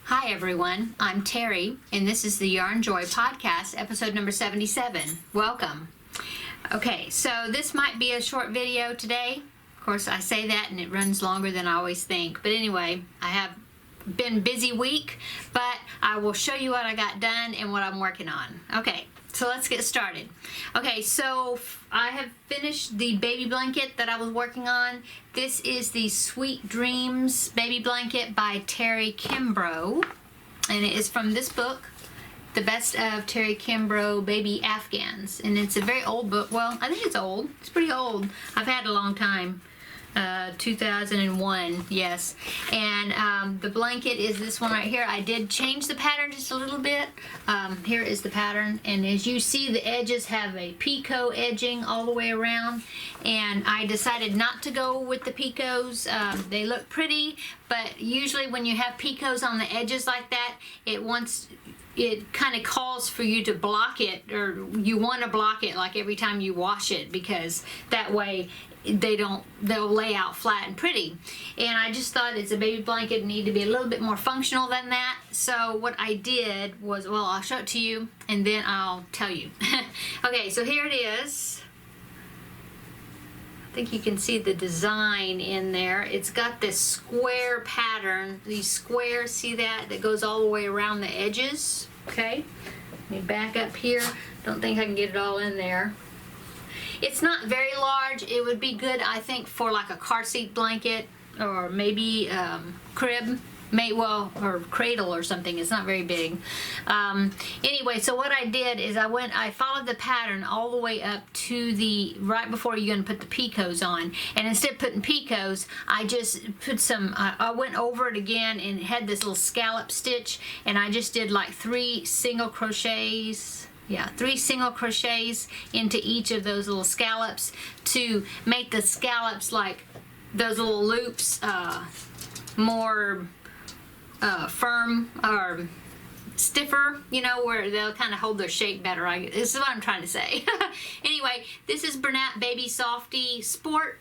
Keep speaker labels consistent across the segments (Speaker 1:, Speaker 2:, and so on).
Speaker 1: Hi everyone, I'm Terry, and this is the Yarnjoy podcast, episode number 77. Welcome. Okay, so this might be a short video today. Of course, I say that and it runs longer than I always think. But anyway, I have been busy week, but I will show you what I got done and what I'm working on. Okay, so let's get started. Okay, so I have finished the baby blanket that I was working on. This is the Sweet Dreams baby blanket by Terry Kimbrough, and it is from this book, The Best of Terry Kimbrough Baby Afghans. And it's a very old book. Well, I think it's old. It's pretty old. I've had it a long time. 2001, yes. And the blanket is this one right here. I did change the pattern just a little bit. Here is the pattern, and as you see, the edges have a picot edging all the way around, and I decided not to go with the picots. They look pretty, but usually when you have picots on the edges like that, it kind of calls for you to block it, or you want to block it like every time you wash it, because that way they'll lay out flat and pretty. And I just thought it's a baby blanket, it needed to be a little bit more functional than that. So what I did was, well, I'll show it to you and then I'll tell you. Okay, so here it is. I think you can see the design in there. It's got this square pattern, these squares, see that goes all the way around the edges. Okay, let me back up here. Don't think I can get it all in there. It's not very large. It would be good, I think, for like a car seat blanket, or maybe crib, or cradle or something. It's not very big. Anyway, so what I did is I followed the pattern all the way up to right before you're gonna put the picots on. And instead of putting picots, I just put I went over it again and it had this little scallop stitch, and I just did like 3 single crochets. Yeah, 3 single crochets into each of those little scallops to make the scallops, like those little loops, more firm or stiffer, you know, where they'll kind of hold their shape better. This is what I'm trying to say. Anyway, this is Bernat Baby Softy Sport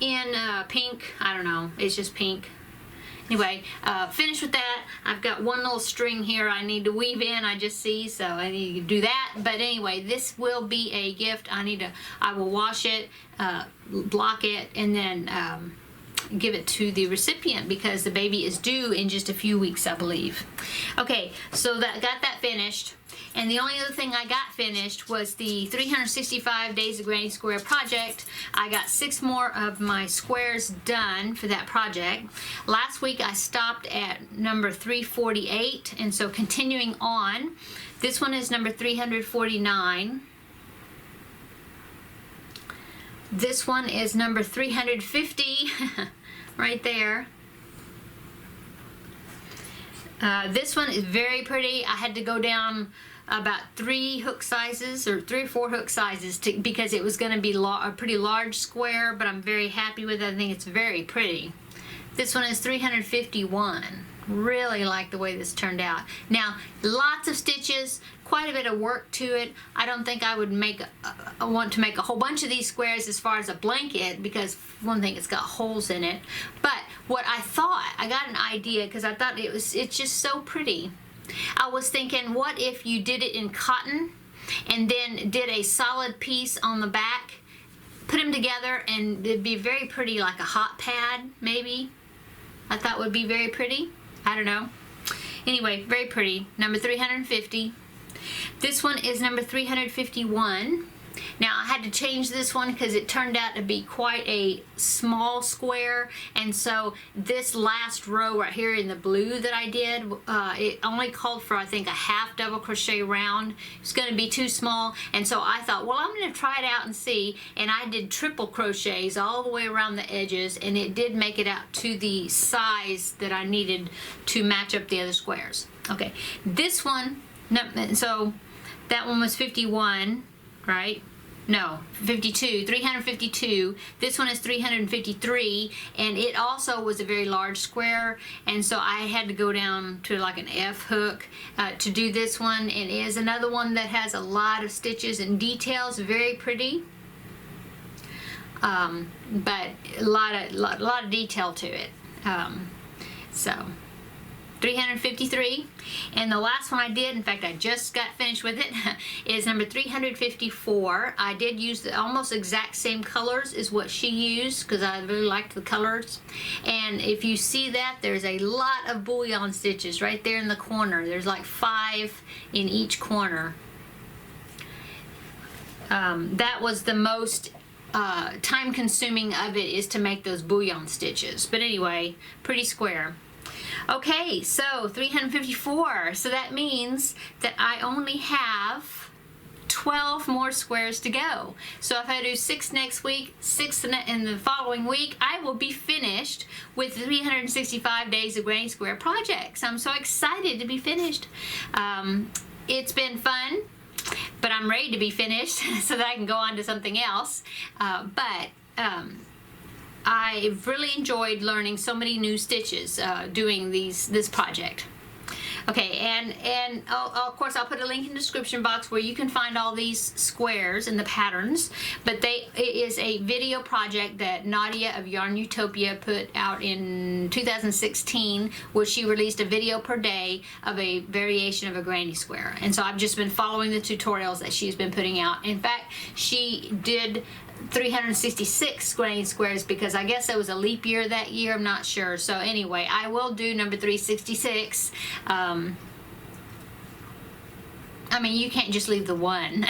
Speaker 1: in pink. I don't know, it's just pink. Anyway, finished with that. I've got one little string here I need to weave in, I just see, so I need to do that. But anyway, this will be a gift. I will wash it, block it, and then give it to the recipient, because the baby is due in just a few weeks, I believe. Okay, so got that finished. And the only other thing I got finished was the 365 Days of Granny Square project. I got 6 more of my squares done for that project. Last week I stopped at number 348, and so continuing on, this one is number 349. This one is number 350, right there. This one is very pretty. I had to go down about 3 hook sizes, or 3 or 4 hook sizes, because it was going to be a pretty large square, but I'm very happy with it. I think it's very pretty. This one is 351. Really like the way this turned out. Now, lots of stitches, quite a bit of work to it. I don't think I would want to make a whole bunch of these squares as far as a blanket, because one thing, it's got holes in it. But what I got an idea, because I thought it's just so pretty. I was thinking, what if you did it in cotton and then did a solid piece on the back, put them together, and it'd be very pretty, like a hot pad, maybe. I thought would be very pretty. I don't know. Anyway, very pretty. Number 350. This one is number 351. Now, I had to change this one because it turned out to be quite a small square, and so this last row right here in the blue that I did, it only called for, I think, a half double crochet round. It's going to be too small, and so I thought, well, I'm going to try it out and see, and I did triple crochets all the way around the edges, and it did make it out to the size that I needed to match up the other squares. Okay, this one, so that one was 51, right? No, 52, 352. This one is 353, and it also was a very large square, and so I had to go down to like an F hook to do this one. And it is another one that has a lot of stitches and details, very pretty, but a lot of detail to it. So 353, and the last one I did, in fact I just got finished with it, is number 354. I did use the almost exact same colors as what she used because I really liked the colors. And if you see that, there's a lot of bullion stitches right there in the corner. There's like 5 in each corner. That was the most time consuming of it, is to make those bullion stitches. But anyway, pretty square. Okay, so 354. So that means that I only have 12 more squares to go. So if I do 6 next week, 6 in the following week, I will be finished with 365 days of granny square projects. I'm so excited to be finished. It's been fun, but I'm ready to be finished so that I can go on to something else. I've really enjoyed learning so many new stitches doing this project. Okay, and of course I'll put a link in the description box where you can find all these squares and the patterns, but it is a video project that Nadia of Yarn Utopia put out in 2016, where she released a video per day of a variation of a granny square. And so I've just been following the tutorials that she's been putting out. In fact, she did 366 granny squares because I guess it was a leap year that year, I'm not sure. So anyway, I will do number 366. I mean, you can't just leave the one.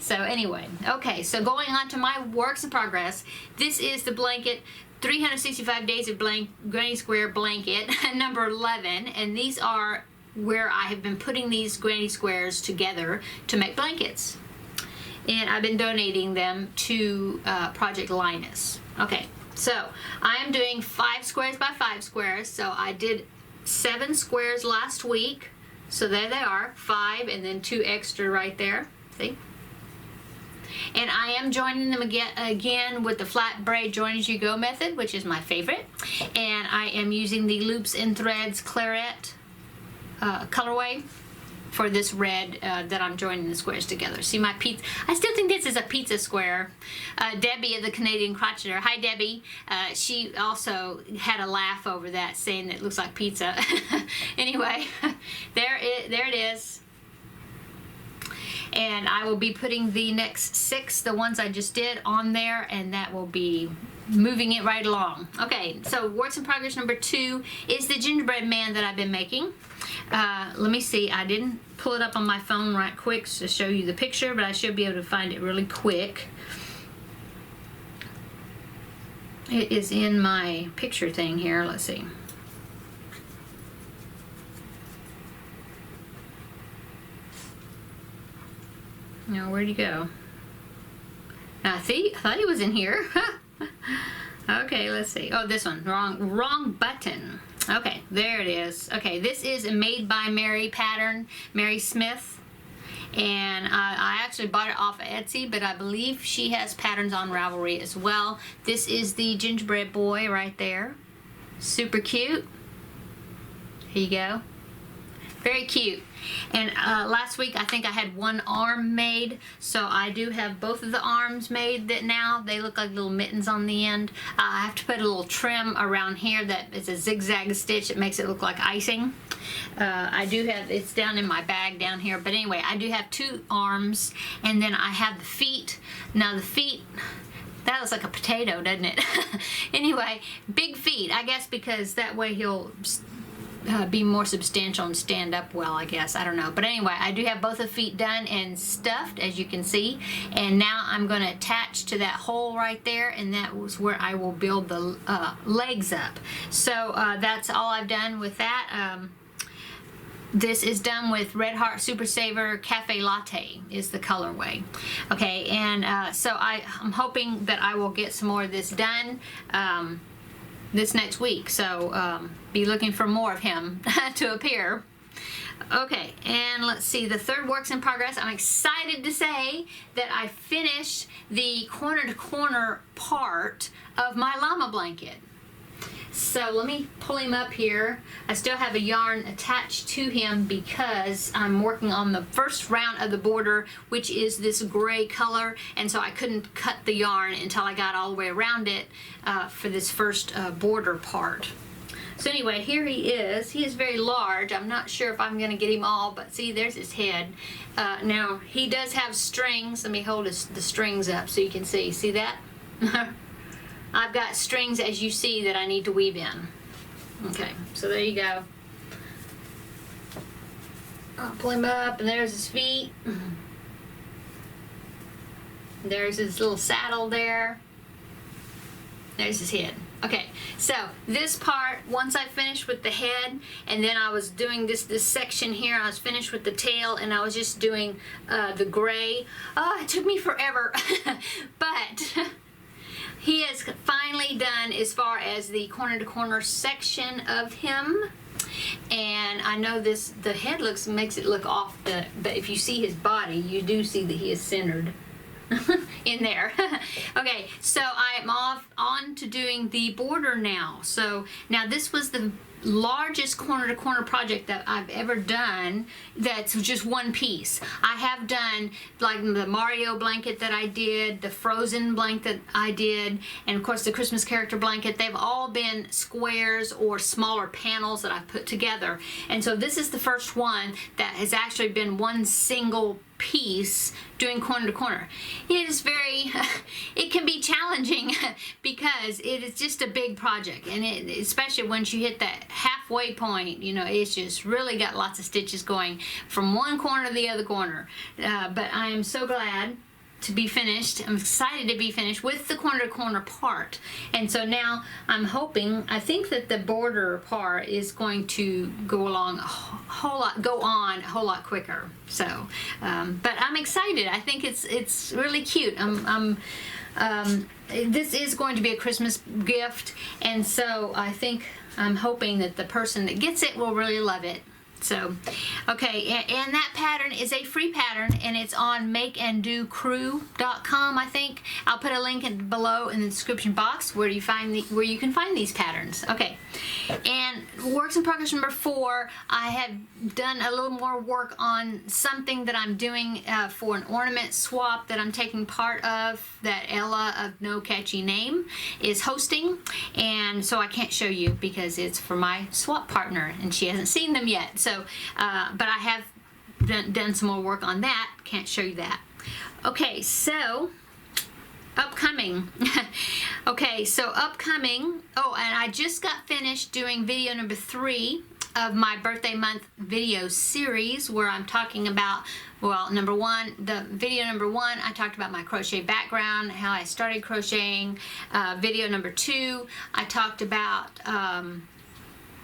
Speaker 1: So anyway, okay, so going on to my works in progress. This is the blanket, 365 days of granny square blanket, number 11, and these are where I have been putting these granny squares together to make blankets. And I've been donating them to Project Linus. Okay, so I am doing 5 squares by 5 squares. So I did 7 squares last week. So there they are, 5 and then 2 extra right there. See? And I am joining them again with the flat braid join as you go method, which is my favorite. And I am using the Loops and Threads Claret colorway for this red that I'm joining the squares together. See my pizza, I still think this is a pizza square. Debbie of the Canadian Crocheter, hi Debbie, she also had a laugh over that, saying that it looks like pizza. Anyway, there it is. And I will be putting the next 6, the ones I just did, on there, and that will be moving it right along. Okay, so works in progress number 2 is the gingerbread man that I've been making. Let me see, I didn't pull it up on my phone right quick to show you the picture, but I should be able to find it really quick. It is in my picture thing here, let's see. Now, where'd he go? See, I thought he was in here. Okay, let's see. Oh, this one, wrong button. Okay, there it is. Okay, this is a Made by Mary pattern, Mary Smith. And I actually bought it off of Etsy, but I believe she has patterns on Ravelry as well. This is the gingerbread boy right there. Super cute. Here you go. Very cute. And last week I think I had 1 arm made, so I do have both of the arms made that now they look like little mittens on the end. I have to put a little trim around here that is a zigzag stitch that makes it look like icing. I do have, it's down in my bag down here, but anyway, I do have 2 arms, and then I have the feet. Now the feet, that looks like a potato, doesn't it? Anyway, big feet, I guess, because that way he'll be more substantial and stand up well, I guess. I don't know. But anyway, I do have both the feet done and stuffed, as you can see. And now I'm going to attach to that hole right there, and that was where I will build the legs up. So that's all I've done with that. This is done with Red Heart Super Saver Cafe Latte is the colorway. Okay, and so I'm hoping that I will get some more of this done this next week. So be looking for more of him to appear. Okay, and let's see, the third works in progress. I'm excited to say that I finished the corner to corner part of my llama blanket. So let me pull him up here. I still have a yarn attached to him because I'm working on the first round of the border, which is this gray color, and so I couldn't cut the yarn until I got all the way around it for this first border part. So anyway, here he is. He is very large. I'm not sure if I'm going to get him all, but see, there's his head. Now, he does have strings. Let me hold the strings up so you can see. See that? I've got strings, as you see, that I need to weave in. Okay, so there you go. I'll pull him up, and there's his feet. There's his little saddle there. There's his head. Okay, so this part, once I finished with the head, and then I was doing this section here, I was finished with the tail, and I was just doing the gray. Oh, it took me forever, but he is finally done as far as the corner-to-corner section of him. And I know the head makes it look off, but if you see his body, you do see that he is centered in there. Okay, so I am on to doing the border now. So now this was the largest corner-to-corner project that I've ever done that's just one piece. I have done like the Mario blanket that I did, the Frozen blanket that I did, and of course the Christmas character blanket. They've all been squares or smaller panels that I've put together. And so this is the first one that has actually been one single piece doing corner to corner. It is it can be challenging because it is just a big project, and especially once you hit that halfway point, you know, it's just really got lots of stitches going from one corner to the other corner. But I am so glad to be finished. I'm excited to be finished with the corner to corner part. And so now I'm hoping, I think that the border part is going to go on a whole lot quicker. So, but I'm excited. I think it's really cute. This is going to be a Christmas gift, and so I'm hoping that the person that gets it will really love it. So, okay, and that pattern is a free pattern, and it's on makeanddocrew.com, I think. I'll put a link below in the description box where you can find these patterns. Okay, and works in progress number 4, I have done a little more work on something that I'm doing for an ornament swap that I'm taking part of, that Ella of No Catchy Name is hosting, and so I can't show you because it's for my swap partner, and she hasn't seen them yet. So, but I have done some more work on that. Can't show you that. Okay, so upcoming. Okay, so upcoming. Oh, and I just got finished doing video number 3 of my birthday month video series, where I'm talking about, well, video number one, I talked about my crochet background, how I started crocheting. Video number 2, I talked about,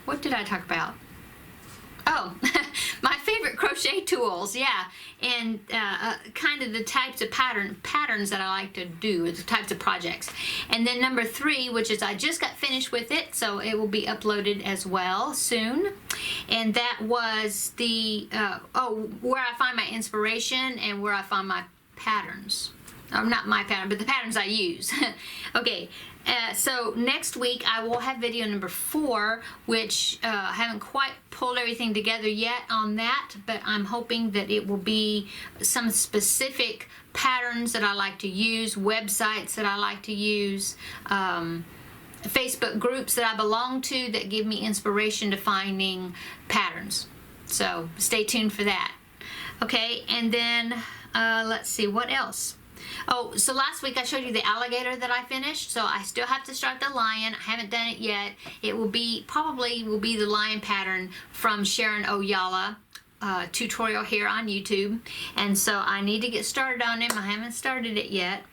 Speaker 1: what did I talk about? Oh, my favorite crochet tools, yeah, and kind of the types of patterns that I like to do, the types of projects. And then number 3, which is I just got finished with it, so it will be uploaded as well soon. And that was the, where I find my inspiration and where I find my patterns. Not my pattern, but the patterns I use. Okay, so next week I will have video number 4, which I haven't quite pulled everything together yet on that, but I'm hoping that it will be some specific patterns that I like to use, websites that I like to use, Facebook groups that I belong to that give me inspiration to finding patterns. So stay tuned for that. Okay, and then let's see, what else? Oh, so last week I showed you the alligator that I finished, so I still have to start the lion. I haven't done it yet. It will probably be the lion pattern from Sharon Oyala tutorial here on YouTube, and so I need to get started on him. I haven't started it yet.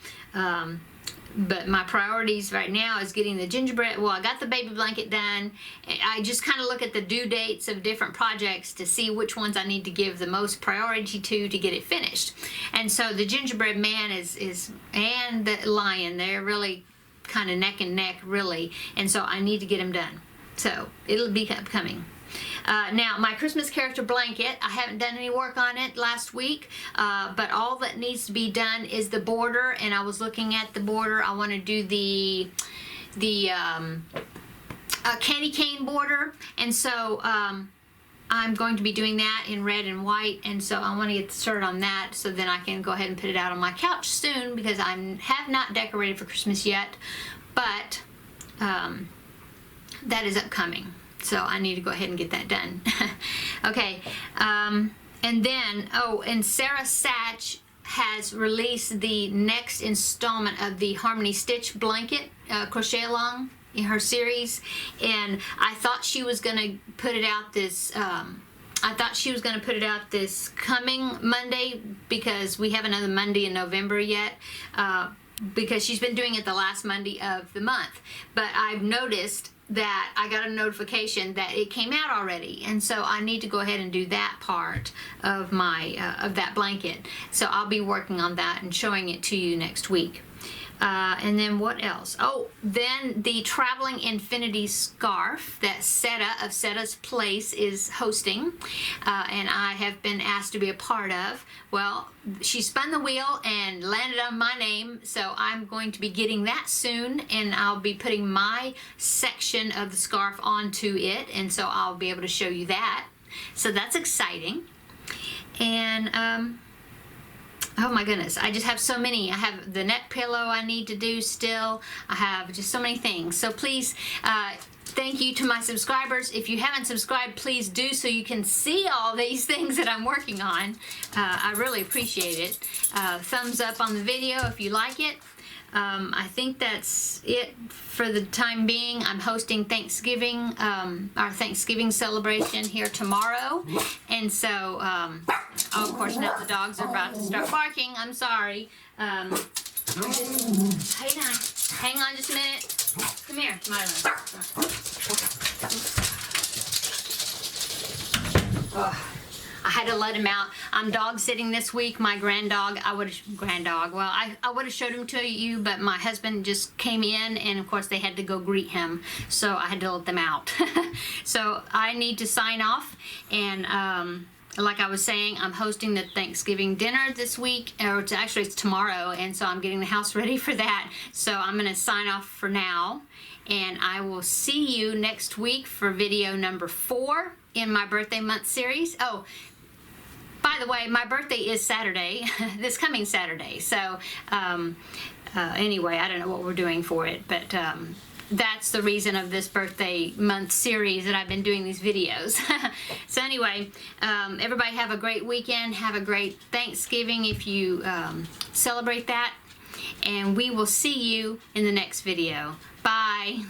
Speaker 1: But my priorities right now is getting the gingerbread. Well, I got the baby blanket done. I just kind of look at the due dates of different projects to see which ones I need to give the most priority to get it finished. And so the gingerbread man and the lion, they're really kind of neck and neck, really. And so I need to get them done. So it'll be coming. Now, my Christmas character blanket, I haven't done any work on it last week, but all that needs to be done is the border, and I was looking at the border. I want to do the candy cane border, and so I'm going to be doing that in red and white, and so I want to get started on that so then I can go ahead and put it out on my couch soon, because I have not decorated for Christmas yet, but that is upcoming. So I need to go ahead and get that done. Okay, and then, and Sarah Satch has released the next installment of the Harmony Stitch blanket crochet along in her series, and I thought she was gonna put it out this this coming Monday, because we have another Monday in November yet, because she's been doing it the last Monday of the month. But I've noticed that I got a notification that it came out already, and so I need to go ahead and do that part of my of that blanket. So I'll be working on that and showing it to you next week. And then what else? Oh, then the Traveling Infinity scarf that Seta of Seta's Place is hosting, and I have been asked to be a part of. Well, she spun the wheel and landed on my name, so I'm going to be getting that soon, and I'll be putting my section of the scarf onto it, and so I'll be able to show you that. So that's exciting. And oh my goodness, I just have so many. I have the neck pillow I need to do still. I have just so many things. So please, thank you to my subscribers. If you haven't subscribed, please do, so you can see all these things that I'm working on. I really appreciate it. Thumbs up on the video if you like it. I think that's it for the time being. I'm hosting Thanksgiving, our Thanksgiving celebration here tomorrow. And so, oh, of course, now the dogs are about to start barking. I'm sorry. Hang on just a minute. Come here, Milo. Oh. I had to let him out. I'm dog sitting this week. My granddog, I would have showed him to you, but my husband just came in, and of course they had to go greet him, so I had to let them out. So I need to sign off, and like I was saying, I'm hosting the Thanksgiving dinner this week, or it's tomorrow, and so I'm getting the house ready for that. So I'm going to sign off for now, and I will see you next week for video number 4 in my birthday month series. Oh, by the way, my birthday is Saturday, this coming Saturday. So anyway, I don't know what we're doing for it, but that's the reason of this birthday month series that I've been doing these videos. So anyway, everybody have a great weekend. Have a great Thanksgiving if you celebrate that. And we will see you in the next video. Bye.